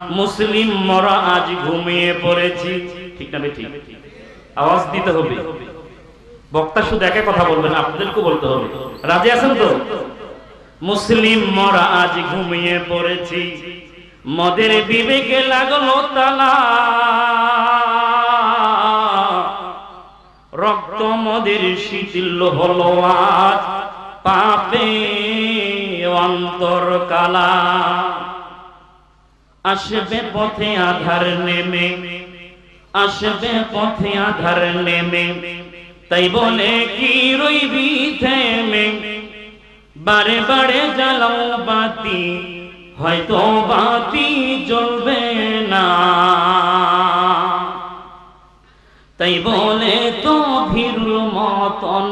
মুসলিম মরা আজ ঘুমিয়ে পড়েছি। ঠিক না ঠিক? আওয়াজ দিতে হবে। বক্তা শুধু একা কথা বলবেন, আপনাদেরকে বলতে হবে। রাজি আছেন তো? মুসলিম মরা আজ ঘুমিয়ে পড়েছি, মদের বিবেকে লাগলো তালা, রক্ত মদের শিথিল হলো আজ, পাপে অন্তর কালা। আসবে পথে আধার নেমে, আসবে পথে আধার নেমে, তাই বলে কি রইবি থেমে, বারে বারে জ্বালাও বাতি, হয়তো বাতি জ্বলবে না, তাই বলে তো ভীরুর মতন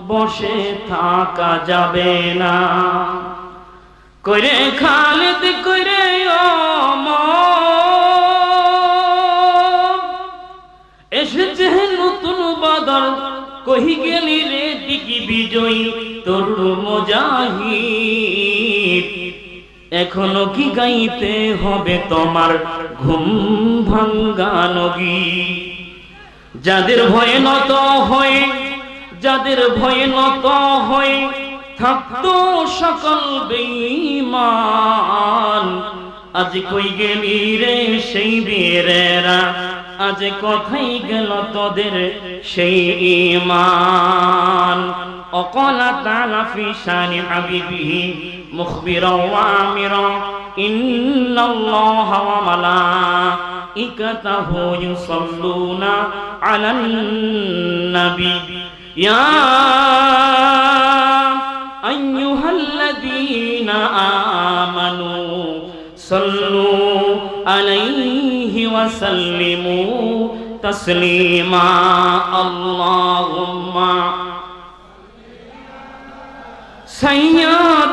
বসে থাকা যাবে না। করে খালিদ করে এসেছে নতুন বদল, কহি গেলি রে দিকি বিজয়ী তোর মুজাহিদ, এখনো কি গাইতে হবে তোমার ঘুম ভাঙ্গানো গীত? যাদের ভয়ে নত হয়ে, যাদের ভয়ে নত হয়ে থাকতো সকল বেঈমান, আজ কই গেলি রে সেই বীরেরা, আজ কোথায় গেল তোদের সেই ঈমান? অকলা তাআলা ফি শানি হাবিবিহি মুখবিরা ওয়া আমিরা, ইন্নাল্লাহা ওয়া মালাইকাতাহু ইউসাল্লুনা আলান নবী, ইয়া আইয়ুহাল্লাযীনা আমানু সাল্লু আলাইহি ওয়া সাল্লিমু তাসলিমা। আল্লাহুম্মা সাইয়্যিদ